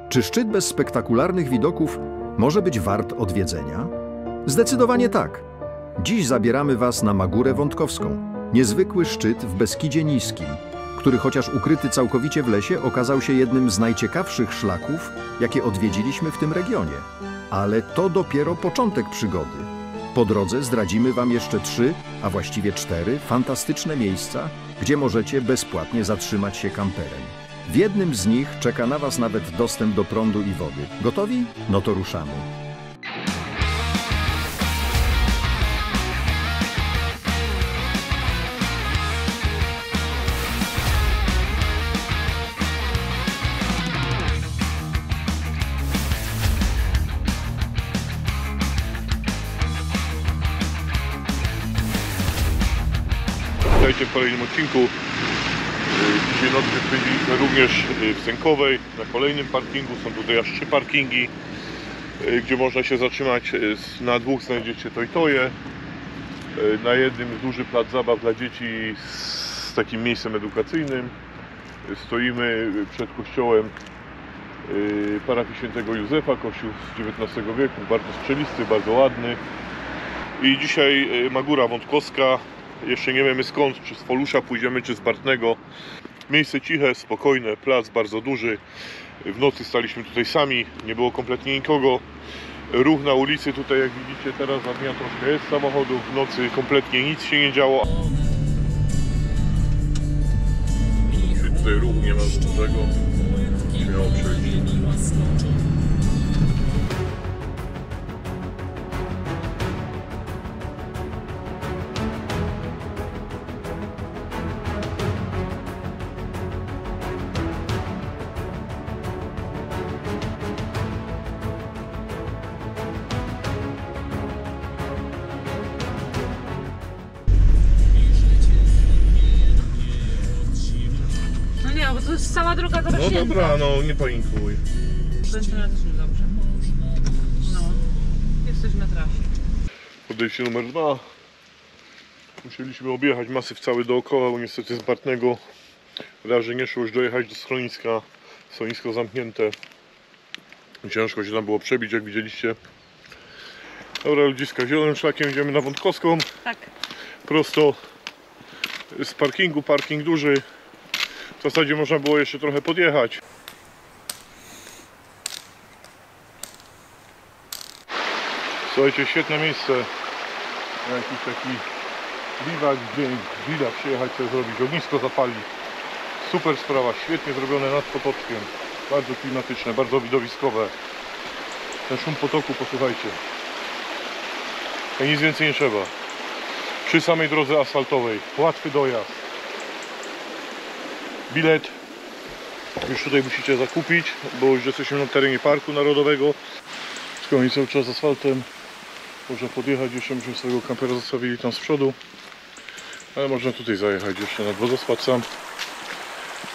Czy szczyt bez spektakularnych widoków może być wart odwiedzenia? Zdecydowanie tak. Dziś zabieramy Was na Magurę Wątkowską, niezwykły szczyt w Beskidzie Niskim, który chociaż ukryty całkowicie w lesie, okazał się jednym z najciekawszych szlaków, jakie odwiedziliśmy w tym regionie. Ale to dopiero początek przygody. Po drodze zdradzimy Wam jeszcze 3, a właściwie 4 fantastyczne miejsca, gdzie możecie bezpłatnie zatrzymać się kamperem. W jednym z nich czeka na Was nawet dostęp do prądu i wody. Gotowi? No to ruszamy. Witajcie w kolejnym odcinku. Dzisiaj nockę spędziliśmy również w Sękowej, na kolejnym parkingu. Są tutaj aż 3 parkingi, gdzie można się zatrzymać. Na 2 znajdziecie Toy-Toje. Na jednym duży plac zabaw dla dzieci z takim miejscem edukacyjnym. Stoimy przed kościołem parafii Świętego Józefa, kościół z XIX wieku, bardzo strzelisty, bardzo ładny. I dzisiaj Magura Wątkowska. Jeszcze nie wiemy skąd, czy z Folusza pójdziemy, czy z Bartnego. Miejsce ciche, spokojne, plac bardzo duży. W nocy staliśmy tutaj sami, nie było kompletnie nikogo. Ruch na ulicy tutaj, jak widzicie, teraz za dnia troszkę jest samochodów. W nocy kompletnie nic się nie działo. Tutaj ruchu nie ma za dużego. Śmiało przejść. Bo to jest cała droga do No dobra, no nie panikuj. Centymetry, dobrze. No, jesteśmy na trasie. Podejście numer 2. Musieliśmy objechać masyw cały dookoła, bo niestety z Bartnego raz, że nie szło już dojechać do schroniska. Schronisko zamknięte. Ciężko się tam było przebić, jak widzieliście. Dobra ludziska, zielonym szlakiem idziemy na Wątkowską. Tak. Prosto z parkingu, parking duży. W zasadzie można było jeszcze trochę podjechać. Słuchajcie, świetne miejsce na jakiś taki biwak, gdzie grilla przyjechać sobie zrobić, ognisko zapalić. Super sprawa, świetnie zrobione nad potoczkiem. Bardzo klimatyczne, bardzo widowiskowe. Ten szum potoku, posłuchajcie. To nic więcej nie trzeba. Przy samej drodze asfaltowej, łatwy dojazd. Bilet już tutaj musicie zakupić, bo już jesteśmy na terenie Parku Narodowego. Szkoły cały czas asfaltem. Można podjechać, jeszcze myśmy swojego kampera zostawili tam z przodu. Ale można tutaj zajechać jeszcze nad wodospad sam.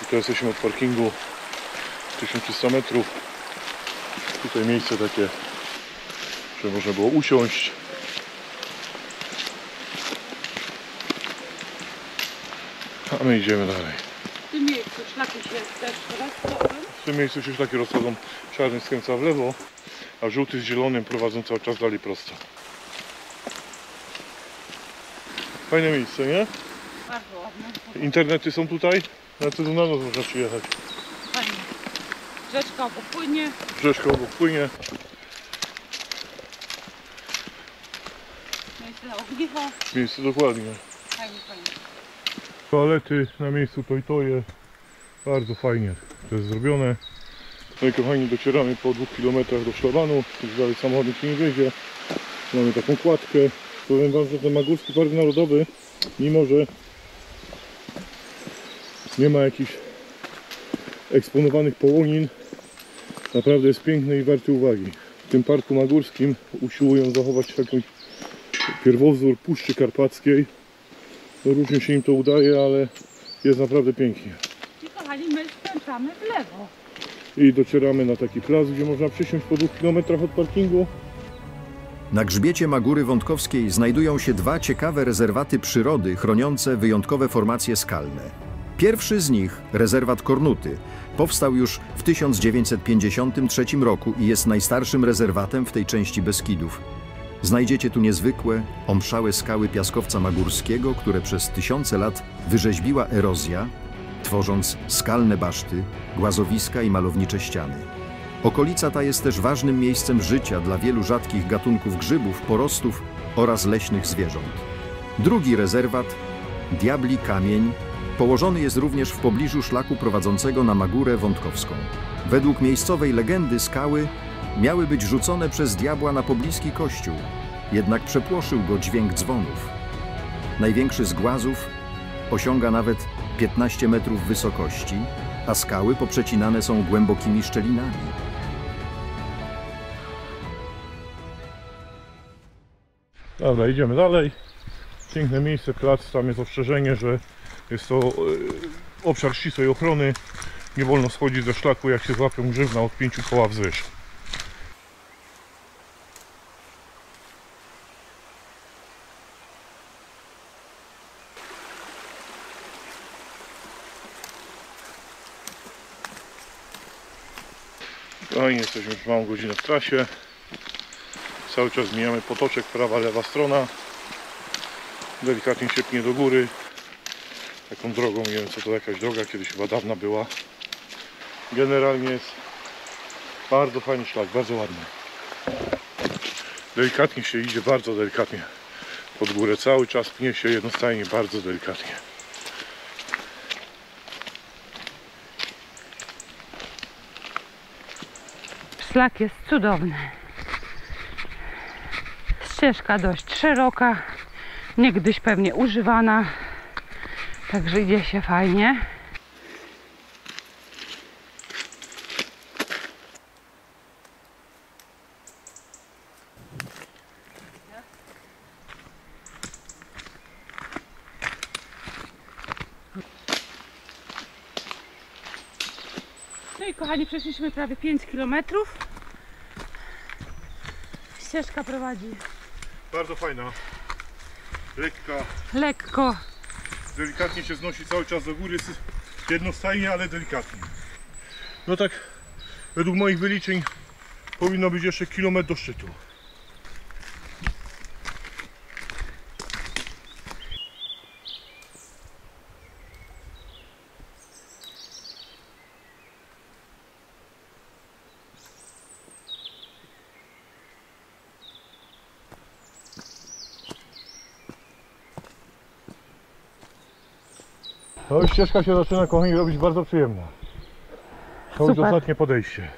I teraz jesteśmy od parkingu 1300 metrów. Tutaj miejsce takie, że można było usiąść. A my idziemy dalej. W tym miejscu szlaki się też rozchodzą. W tym miejscu się szlaki rozchodzą. Czarny skręca w lewo, a żółty z zielonym prowadzą cały czas dalej prosto. Fajne miejsce, nie? Bardzo ładne. Internety są tutaj. Na co na noc można przyjechać. Fajnie. Rzeczka obok płynie. Rzeczka obok płynie. Miejsce na ognicho. Miejsce dokładnie. Fajnie, fajnie. Toalety na miejscu Toy-Toje. Bardzo fajnie to jest zrobione. No i kochani, docieramy po 2 km do szlabanu. Już dalej samochodem się nie wjedzie. Mamy taką kładkę. Powiem wam, że ten Magórski Park Narodowy, mimo że nie ma jakichś eksponowanych połonin, naprawdę jest piękny i warty uwagi. W tym Parku Magórskim usiłują zachować taki pierwowzór Puszczy Karpackiej. No różnie się im to udaje, ale jest naprawdę pięknie. I kochani, my skręcamy w lewo. I docieramy na taki plac, gdzie można przysiąść po 2 km od parkingu. Na grzbiecie Magury Wątkowskiej znajdują się 2 ciekawe rezerwaty przyrody chroniące wyjątkowe formacje skalne. Pierwszy z nich, rezerwat Kornuty, Powstał już w 1953 roku i jest najstarszym rezerwatem w tej części Beskidów. Znajdziecie tu niezwykłe, omszałe skały piaskowca magórskiego, które przez tysiące lat wyrzeźbiła erozja, tworząc skalne baszty, głazowiska i malownicze ściany. Okolica ta jest też ważnym miejscem życia dla wielu rzadkich gatunków grzybów, porostów oraz leśnych zwierząt. Drugi rezerwat, Diabli Kamień, położony jest również w pobliżu szlaku prowadzącego na Magórę Wątkowską. Według miejscowej legendy skały miały być rzucone przez diabła na pobliski kościół, jednak przepłoszył go dźwięk dzwonów. Największy z głazów osiąga nawet 15 metrów wysokości, a skały poprzecinane są głębokimi szczelinami. Dobra, idziemy dalej. Piękne miejsce, plac, tam jest ostrzeżenie, że jest to obszar ścisłej ochrony. Nie wolno schodzić ze szlaku, jak się złapią grzyb na odpięciu koła wzwyż. Kochani, jesteśmy już małą godzinę w trasie. Cały czas zmieniamy potoczek, prawa, lewa strona. Delikatnie ciepnie do góry. Taką drogą, nie wiem co to jakaś droga, kiedyś chyba dawna była. Generalnie jest bardzo fajny szlak, bardzo ładny. Delikatnie się idzie, bardzo delikatnie pod górę. Cały czas pnie się jednostajnie, bardzo delikatnie. Szlak jest cudowny. Ścieżka dość szeroka, niegdyś pewnie używana, także idzie się fajnie. No i kochani, przeszliśmy prawie 5 km. Ścieżka prowadzi Bardzo fajna, lekka, lekko. delikatnie się znosi cały czas do góry, jednostajnie, ale delikatnie. No tak, według moich wyliczeń powinno być jeszcze kilometr do szczytu. To już ścieżka się zaczyna, kochani, robić bardzo przyjemna. To już Super. ostatnie podejście.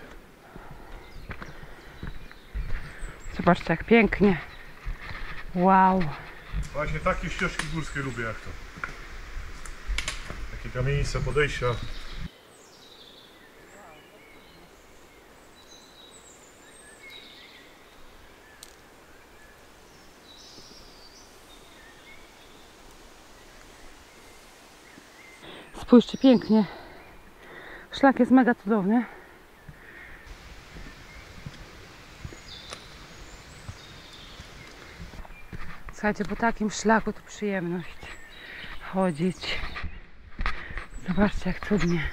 Zobaczcie jak pięknie. Wow. Właśnie takie ścieżki górskie lubię jak to. Takie kamienice podejścia. Spójrzcie, pięknie. Szlak jest mega cudowny. Słuchajcie, po takim szlaku to przyjemność chodzić. Zobaczcie jak cudnie.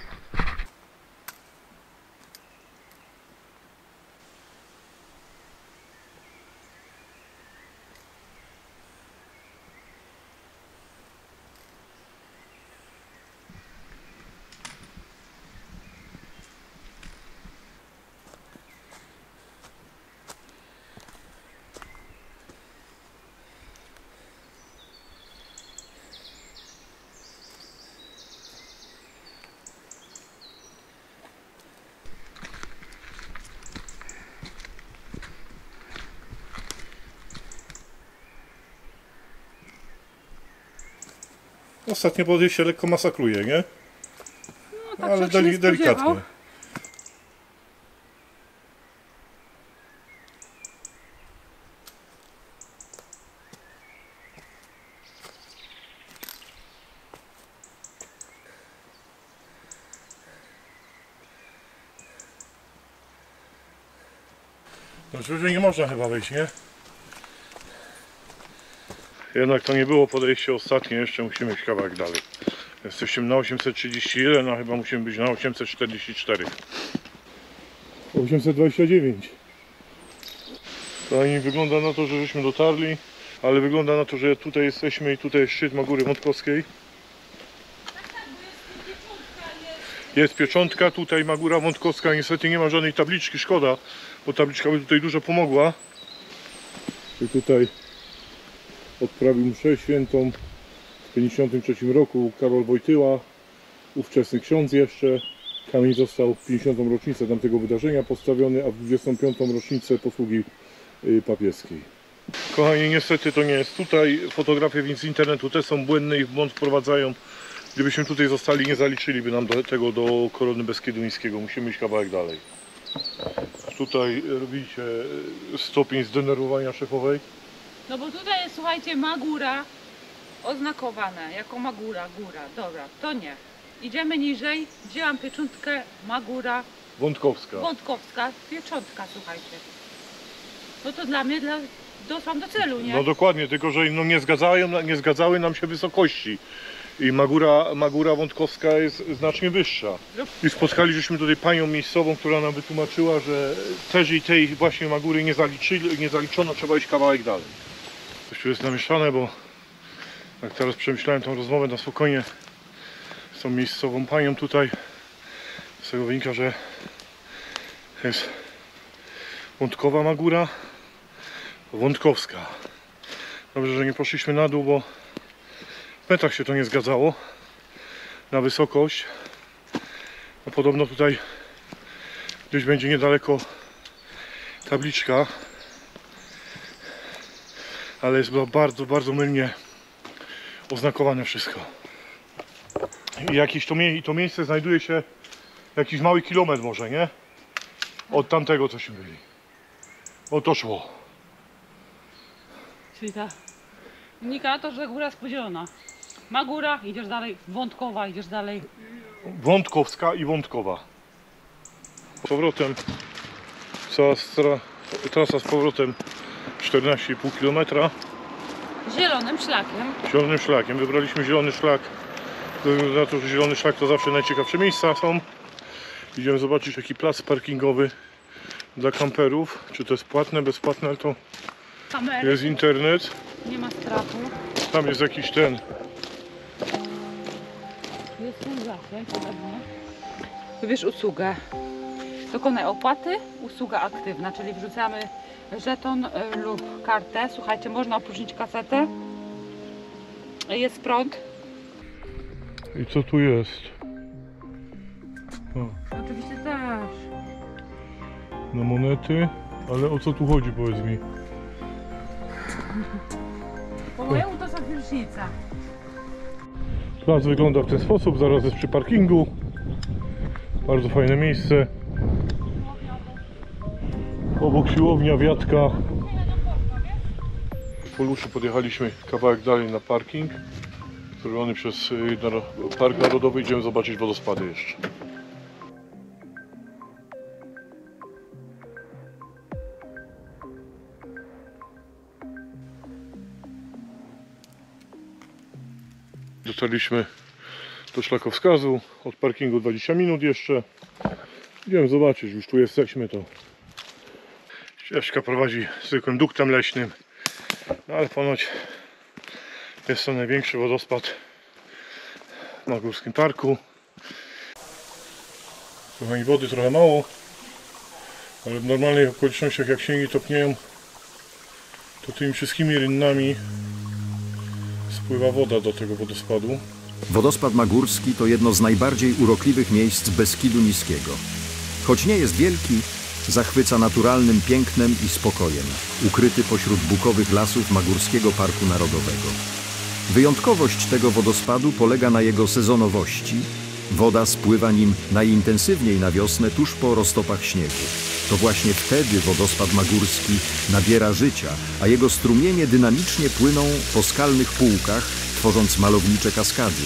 Ostatnie podejście lekko masakruje, nie? No, tak Ale jak się nie delikatnie. spodziewał. No wyżej nie można chyba wejść, nie? Jednak to nie było podejście ostatnie, jeszcze musimy iść kawałek dalej. Jesteśmy na 831, a chyba musimy być na 844. 829. Kochani, wygląda na to, że żeśmy dotarli, ale wygląda na to, że tutaj jesteśmy i tutaj jest szczyt Magóry Wątkowskiej. Jest pieczątka, tutaj Magóra Wątkowska, niestety nie ma żadnej tabliczki, szkoda, bo tabliczka by tutaj dużo pomogła. I tutaj odprawił mszę świętą w 1953 roku Karol Wojtyła, ówczesny ksiądz jeszcze. Kamień został w 50. rocznicę tamtego wydarzenia postawiony, a w 25. rocznicę posługi papieskiej. Kochani, niestety to nie jest tutaj. Fotografie więc z internetu też są błędne i w błąd wprowadzają. Gdybyśmy tutaj zostali, nie zaliczyliby nam do Korony Beskidu Niskiego. Musimy iść kawałek dalej. Tutaj robicie stopień zdenerwowania szefowej. No bo tutaj jest, słuchajcie, Magóra oznakowane jako Magóra, góra. Dobra, to nie. Idziemy niżej, wzięłam pieczątkę Magóra Wątkowska, pieczątka, słuchajcie. No to dla mnie, doszłam do celu, nie? No dokładnie, tylko że no nie zgadzały nam się wysokości. I Magóra Wątkowska jest znacznie wyższa. I spotkaliśmy tutaj panią miejscową, która nam wytłumaczyła, że też i tej właśnie Magóry nie zaliczono, trzeba iść kawałek dalej. Coś tu jest namieszane, bo jak teraz przemyślałem tą rozmowę na spokojnie z tą miejscową panią tutaj, z tego wynika, że jest Wątkowa Magóra, Wątkowska. Dobrze, że nie poszliśmy na dół, bo w metrach się to nie zgadzało na wysokość. No, podobno tutaj gdzieś będzie niedaleko tabliczka, ale jest bardzo, bardzo mylnie oznakowane wszystko. I to miejsce znajduje się jakiś mały kilometr może, nie? Od tamtego, cośmy byli. O, to szło. Czyli ta wynika na to, że góra jest podzielona. Magóra, idziesz dalej, Wątkowa, idziesz dalej. Wątkowska i Wątkowa. Z powrotem, trasa z powrotem 14,5 km. Zielonym szlakiem. Zielonym szlakiem. Wybraliśmy zielony szlak. Ze względu na to, że zielony szlak to zawsze najciekawsze miejsca są. Idziemy zobaczyć taki plac parkingowy dla kamperów. Czy to jest płatne, bezpłatne, ale to Kamery. jest internet. Nie ma strachu. Tam jest jakiś ten. Tu jest ten zasięg, podobnie. Wybierz usługę. Dokonaj opłaty. Usługa aktywna, czyli wrzucamy żeton lub kartę. Słuchajcie, można opróżnić kasetę. Jest prąd. I co tu jest? O, Oczywiście też. na monety. Ale o co tu chodzi, powiedz mi? Po mojemu to są pierśnice. Plac wygląda w ten sposób, zaraz jest przy parkingu. Bardzo fajne miejsce. Obok siłownia, wiatka. W Poluszu podjechaliśmy kawałek dalej na parking zrobiony przez Park Narodowy. Idziemy zobaczyć wodospady jeszcze. Dotarliśmy do szlakowskazu, od parkingu 20 minut jeszcze. Idziemy zobaczyć, już tu jesteśmy, to ścieżka prowadzi zwykłym duktem leśnym, no ale ponoć jest to największy wodospad w Magórskim Parku. Kochani, wody trochę mało, ale w normalnych okolicznościach, jak śniegi topnieją, to tymi wszystkimi rynnami spływa woda do tego wodospadu. Wodospad Magórski to jedno z najbardziej urokliwych miejsc Beskidu Niskiego. Choć nie jest wielki, zachwyca naturalnym pięknem i spokojem, ukryty pośród bukowych lasów Magórskiego Parku Narodowego. Wyjątkowość tego wodospadu polega na jego sezonowości. Woda spływa nim najintensywniej na wiosnę tuż po roztopach śniegu. To właśnie wtedy wodospad magórski nabiera życia, a jego strumienie dynamicznie płyną po skalnych półkach, tworząc malownicze kaskady.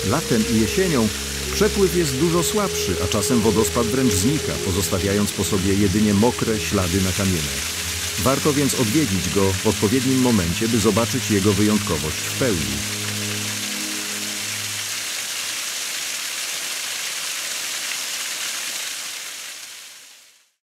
Latem i jesienią przepływ jest dużo słabszy, a czasem wodospad wręcz znika, pozostawiając po sobie jedynie mokre ślady na kamieniach. Warto więc odwiedzić go w odpowiednim momencie, by zobaczyć jego wyjątkowość w pełni.